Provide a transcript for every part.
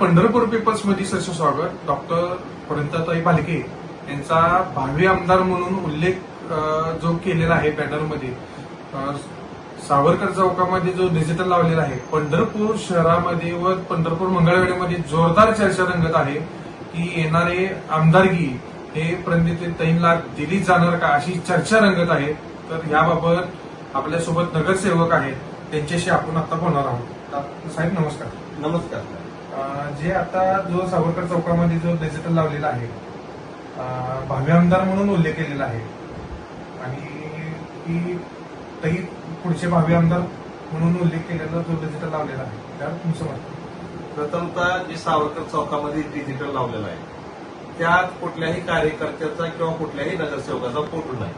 Pandharpur papers मध्ये सरचे स्वागत. Doctor परिणताताई Bhalke यांचा भावी आमदार म्हणून उल्लेख जो केलेला आहे बॅनरमध्ये, सावरकर चौकामध्ये जो डिजिटल लावलेला आहे, पंढरपूर शहरामध्ये व पंढरपूर मंगळवेढ्यामध्ये जोरदार चर्चा रंगत आहे की येणारे आमदारकी हे परिणताताईंना दिली जाणार का, अशी चर्चा रंगत आहे. तर याबाबत आपल्यासोबत नगरसेवक आहेत, त्यांच्याशी आपण आता बोलणार आहोत. साहेब नमस्कार. नमस्कार. जे आता जो सावरकर चौकामध्ये जो डिजिटल लावलेला आहे, भावी आमदार म्हणून उल्लेख केलेला आहे आणि तरी पुढचे भावी आमदार म्हणून उल्लेख केलेला जो डिजिटल लावलेला आहे, त्यावर तुमचं मत? प्रथमतः जे सावरकर चौकामध्ये डिजिटल लावलेलं आहे त्यात कुठल्याही कार्यकर्त्याचा किंवा कुठल्याही नगरसेवकाचा फोटो नाही.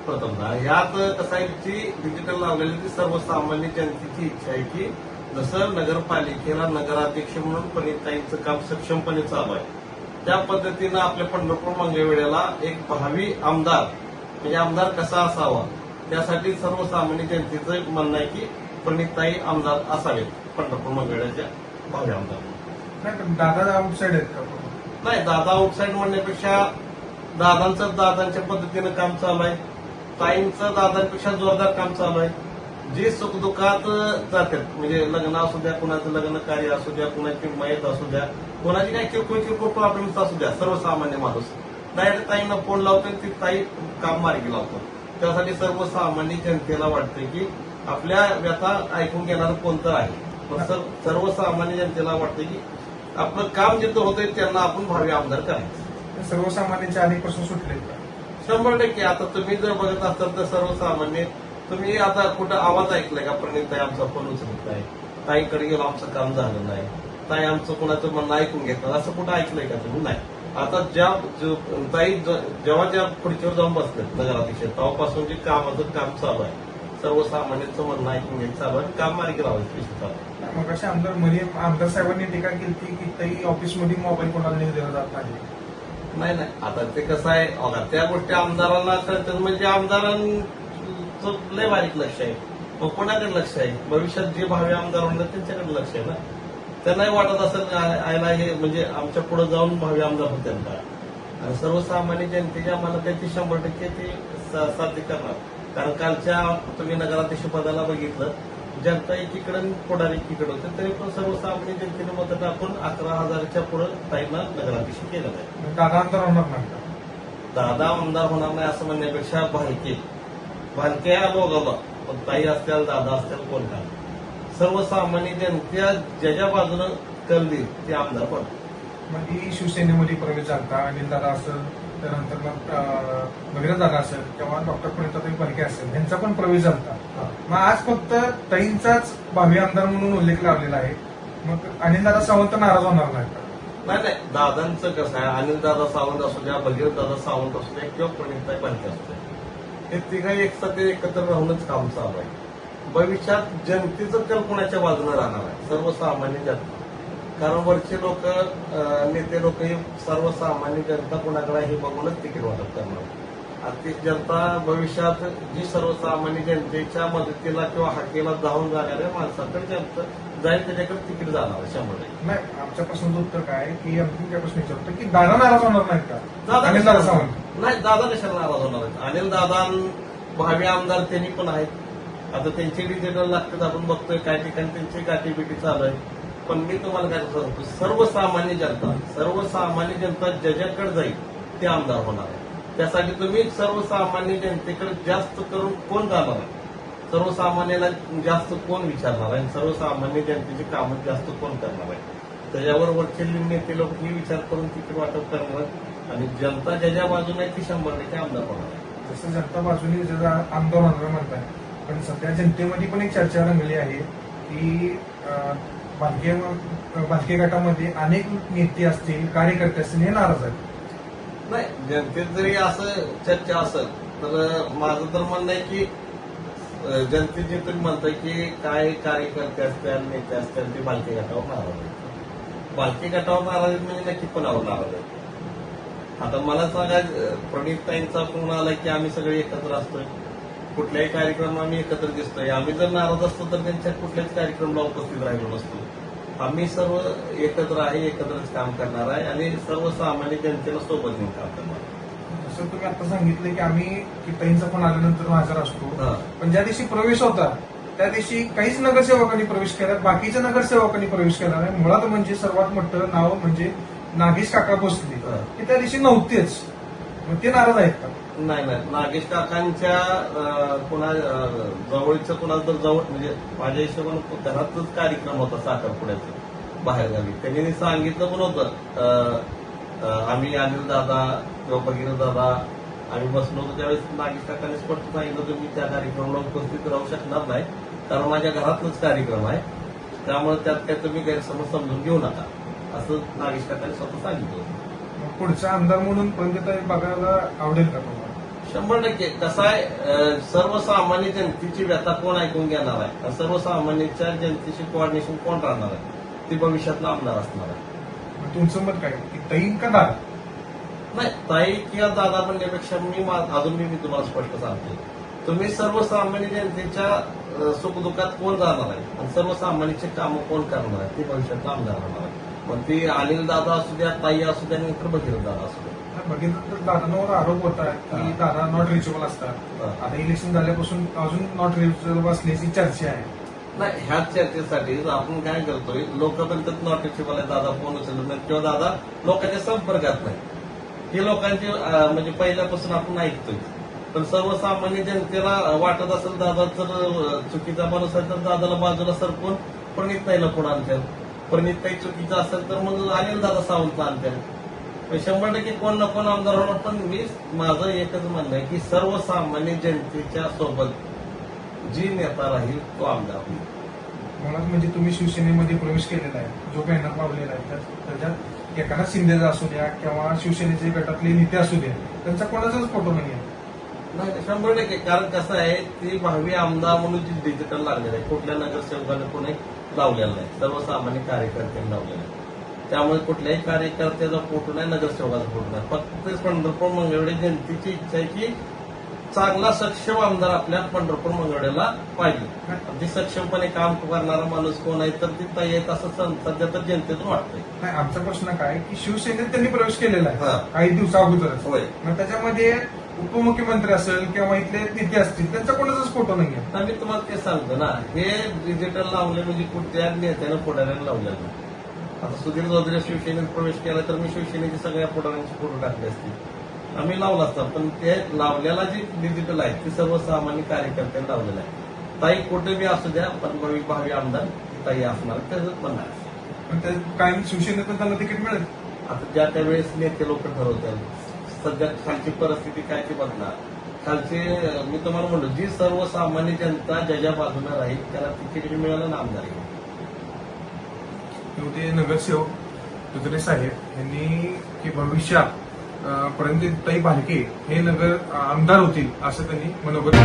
प्रथमतः यात कसं आहे, जी डिजिटल लावलेली ती सर्वसामान्य जनतेची इच्छा आहे की जसं नगरपालिकेला नगराध्यक्ष म्हणून परिणताईंचं काम सक्षमपणे चालू आहे, त्या पद्धतीनं आपल्या पंढरपूर मंगळवेढ्याला एक भावी आमदार म्हणजे आमदार कसा असावा त्यासाठी सर्वसामान्य जनतेचं म्हणणं आहे की परिणताई आमदार असावेत पंढरपूर मंगळवेढ्याच्या भावी आमदार. नाही पण दादा आउटसाईड आहेत का? नाही, दादा आउटसाईड म्हणण्यापेक्षा दादांच्या पद्धतीनं काम चालू आहे, ताईंचं दादांपेक्षा जोरदार काम चालू आहे. जे सुखदुःखात जातात म्हणजे लग्न असू द्या, कुणाचं लग्न कार्य असू द्या, कुणाची मयत असू द्या, कोणाची काही किरकोळ प्रॉब्लेम्स असू द्या, सर्वसामान्य माणूस डायरेक्ट ताईंना फोन लावतो आणि ती ताई काम मार्गी लावतो. त्यासाठी सर्वसामान्य जनतेला वाटतं की आपल्या व्यथा ऐकून घेणारं कोणतं आहे. सर्वसामान्य जनतेला वाटतं की आपलं काम जिथं होतंय त्यांना आपण भावी आमदार करायचं. सर्वसामान्यांचे अनेक प्रश्न सुटले का? 100%. आता तुम्ही जर बघत असाल तर सर्वसामान्य तुम्ही आता कुठं आवाज ऐकलाय का परिणताई आमचा फोन उचलत नाही, ताईकडे गेलो आमचं काम झालं नाही, ताई आमचं कुणाचं म्हणणं ऐकून घेतलं, असं कुठं ऐकलंय का तुम्ही? नाही. आता ताई जेव्हा खुर्चीवर जाऊन बसलेत नगराध्यक्ष तेव्हापासून जे कामाचं काम चालू आहे, सर्वसामान्यांचं म्हणणं ऐकून घ्यायचं चालू आहे, काम मार्गी लावायचं विषय चालू आहे. मग अशा आमदार साहेबांनी टीका केली की ताई ऑफिसमध्ये मोबाईल कोणाला नाही दिला जात नाही. नाही, आता ते कसं आहे, त्या गोष्टी आमदारांना कळतात म्हणजे आमदारांचं लय बारीक लक्ष आहे. मग कोणाकडे लक्ष आहे? भविष्यात जे भावी आमदार होणार त्यांच्याकडे लक्ष आहे ना. त्यांनाही वाटत असेल आयला हे म्हणजे आमच्या पुढे जाऊन भावी आमदार होते आणि सर्वसामान्य जनतेच्या मनात त्यांची 100% ते साध्य करणार. कारण कालच्या तुम्ही नगराध्यक्ष पदाला बघितलं, जनता एकीकडे पुढारी एकीकडे होते, तरी पण सर्वसामान्य जनतेने मत टाकून 11,000च्या पुढे ताईंना नगराध्यक्ष केलं नाही. दादा आमदार होणार नाही का? दादा आमदार होणार नाही असं म्हणण्यापेक्षा भालके लोगाला पण ताई असतील, दादा असतील, कोण का सर्वसामान्य जनता ज्याच्या बाजूनं कल देईल ते आमदार पण. मग ही शिवसेनेमध्ये प्रवेश झाला, अनिल दादा असेल, त्यानंतर मग भगीरथ दादा असेल किंवा डॉक्टर परिणताताई भालके असेल, यांचा पण प्रवेश झाला. मग आज फक्त ताईंचाच भावी आमदार म्हणून उल्लेख लावलेला आहे. मग अनिल दादा सावंत नाराज होणार नाही का? नाही, दादांचं कसं आहे, अनिल दादा सावंत असू द्या, भगीरथ दादा सावंत असू द्या किंवा परिणताई भालके असू द्या, हे तिघाही एकत्र राहूनच काम चालू आहे. भविष्यात जनतेचं कल कोणाच्या बाजूने राहणार आहे? सर्वसामान्य जनता. कारण वरचे लोक नेते लोक हे सर्वसामान्य जनता कोणाकडे हे बघूनच तिकीट वाटप करणार. आणि ती जनता भविष्यात जी सर्वसामान्य जनतेच्या मदतीला किंवा हाकेला धावून जाणाऱ्या माणसाकडे जनता जाईल त्याच्याकडे तिकीट जाणार 100%. नाही, आमच्यापासून उत्तर काय की आम्ही त्या प्रश्न विचारतो की दादा नाराज होणार नाहीत का? अनिल दादा सावंत नाही, दादा कशाला नाराज होणार आहेत? अनिल दादा भावी आमदार त्यांनी पण आहेत. आता त्यांची डिजिटल लागतात, आपण बघतोय काय ठिकाणी त्यांची गाठीबिटी चालू आहे. पण मी तुम्हाला काय सांगतो, सर्वसामान्य जनता ज्याच्याकडे जाईल ते आमदार होणार आहे. त्यासाठी तुम्ही सर्वसामान्य जनतेकडे जास्त करून कोण जाणार आहे, सर्वसामान्याला जास्त कोण विचारणार आहे, सर्वसामान्य जनतेची कामं जास्त कोण करणार आहे, त्याच्यावर वरचे नेते लोक हे विचार करून तिकीट वाटप करणार आणि जनता ज्याच्या बाजूने ती 100% आमदार होणार आहे. जसं जनता बाजूने ज्याचा आमदार होणार म्हणताय, पण सध्या जनतेमध्ये पण एक चर्चा रंगली आहे की भालके गटामध्ये अनेक नेते असतील, कार्यकर्ते असतील, हे नाराज आहेत. नाही, जनतेत जरी असं चर्चा असेल तर माझं तर म्हणणं आहे की जनतेत जे तुम्ही म्हणताय की काय कार्यकर्ते असतील, नेते असतील, ते भालके गटावर नाराज आहेत. भालके गटावर नाराज आहेत म्हणजे नक्की कोणावर नाराज आहेत? आता मला सांगा, प्रणिताईंचा फोन आला की आम्ही सगळे एकत्र असतोय, कुठल्याही कार्यक्रम आम्ही एकत्र दिसतोय. आम्ही जर नाराज असतो तर त्यांच्या कुठल्याच कार्यक्रमाला उपस्थित राहिलो नसतो. आम्ही सर्व एकत्र आहे, एकत्रच काम करणार आहे आणि सर्वसामान्य जनतेला सोबत घेऊन काम करणार आहे. जसं तुम्ही आता सांगितलं की आम्ही किताईंचा पण आल्यानंतर हजर असतो, हा. पण ज्या दिवशी प्रवेश होता त्या दिवशी काहीच नगरसेवकांनी प्रवेश केला, बाकीच्या नगरसेवकांनी प्रवेश केला नाही. मुळात म्हणजे सर्वात मोठं नाव म्हणजे नागेश काका भोसले हा. की त्या दिवशी नव्हतेच. मग ते नाराज आहेत का? नाही नागेश काकांच्या जवळचं कुणाला तर जवळ म्हणजे माझ्या हिशोबानं घरातच कार्यक्रम होता साखरपुड्याचा बाहेरगावी. त्यांनी सांगितलं पण होतं आम्ही अनिल दादा किंवा भगीरथ दादा आम्ही बसलो होतो त्यावेळेस नागेश काकांनी स्पष्ट सांगितलं तुम्ही त्या कार्यक्रमाला उपस्थित राहू शकणार नाही कारण माझ्या घरातच कार्यक्रम आहे, त्यामुळे त्यात काय तुम्ही गैरसमज समजून घेऊ नका असं नागेश काकांनी स्वतः सांगितलं होतं. मग पुढचा आमदार म्हणून पंडिताई बघायला आवडेल का तुम्हाला? 100% कसं आहे सर्वसामान्य जनतेची व्यथा कोण ऐकून घेणार आहे, सर्वसामान्यांच्या जनतेची कोऑर्डिनेशन कोण राहणार आहे ती भविष्यातला आमदार असणार आहे. मग तुमचं मत काय की ताई का दादा? नाही ताई किंवा दादा म्हणण्यापेक्षा अजून मी तुम्हाला स्पष्ट सांगतो, तुम्ही सर्वसामान्य जनतेच्या सुखदुःखात कोण जाणार आहे आणि सर्वसामान्यांचे कामं कोण करणार आहे ते भविष्यातला आमदार राहणार आहे. मग ती अनिल दादा असू द्या, ताई असू द्या, नंतर भगीरथ दादा असू द्या. बघितलं तर दादांवर आरोप होता की दादा नॉट रिचेबल असतात. हा. आता इलेक्शन झाल्यापासून अजून नॉट रिचेबल असल्याची चर्चा आहे. नाही ह्या चर्चेसाठी आपण काय करतोय लोकांपर्यंत नॉटिफिकेबल आहे दादा फोन उचलत नाही किंवा दादा लोकांच्या संपर्कात नाही हे लोकांचे म्हणजे पहिल्यापासून आपण ऐकतोय. पण सर्वसामान्य जनतेला वाटत असेल दादा जर चुकीचा माणूस आहे तर दादाला बाजूला सरकून प्रणितताईला पुढे आणतील, प्रणितताई चुकीचा असेल तर मग अनिल दादा सावंत आणतील. 100% कोण ना कोण आमदार होणार. पण मी माझं एकच म्हणणं आहे की सर्वसामान्य जनतेच्या सोबत जी नेता राहील तो आमदार होईल. मुळात म्हणजे तुम्ही शिवसेनेमध्ये प्रवेश केलेला आहे, जो बॅनर लावलेला आहे त्याच्यात एखादा शिंदेचा असू द्या किंवा शिवसेनेचे गटातले नेते असू द्या त्यांचा कोणाचाच फोटो नाही आहे. नाही 100% कारण कसं आहे ती भावी आमदार म्हणून जी डिजिटल लागलेलं आहे कुठल्या नगरसेवकाने कोणी लावलेलं नाही, सर्वसामान्य कार्यकर्त्यांनी लावलेलं आहे. त्यामुळे कुठल्याही कार्यकर्त्याचा फोटो नाही, नगरसेवकाचा फोटो नाही. फक्त पंढरपूर मंगळवेढा जनतेची इच्छा आहे की चांगला सक्षम आमदार आपल्या पंढरपूर मंगळवेढ्याला पाहिजे. ते सक्षमपणे काम करणारा माणूस कोण आहे तर ती ताई आहेत असं सध्या तर जनतेतून वाटतंय. नाही आमचा प्रश्न काय की शिवसेनेत त्यांनी प्रवेश केलेला हा. आहे काही दिवसा अगोदरच. होय मग त्याच्यामध्ये उपमुख्यमंत्री असेल किंवा इथले नेते असतील त्यांचा कोणाचाच फोटो नाही आहे. आणि मी तुम्हाला ते सांगतो ना हे डिजिटल लावले म्हणजे कुठल्या नेत्यानं पुढाऱ्यानं लावलेलं नाही. आता सुधीर चौधरी शिवसेनेत प्रवेश केला तर मी शिवसेनेचे सगळ्या पुढाऱ्यांचे फोटो टाकले असतील, आम्ही लावला असता. पण ते लावलेला जे डिजिटल आहे ते सर्वसामान्य कार्यकर्त्यांनी लावलेलं आहे. ताई कुठे बी असू द्या पण भावी आमदार ताई असणार त्याच म्हणणार. पण त्या काही शिवसेनेतून त्यांना तिकीट मिळेल. आता ज्या त्यावेळेस नेते लोक ठरवतात सध्या खालची परिस्थिती काय ती बदला खालचे मी तुम्हाला म्हणलो जी सर्वसामान्य जनता ज्या बाजूने राहील त्याला तिकीट मिळालं ना आमदार. ते नगरसेवक दुधरे साहेब यांनी की भविष्यात ताई भालके हे नगर आमदार होतील असं त्यांनी मनोगत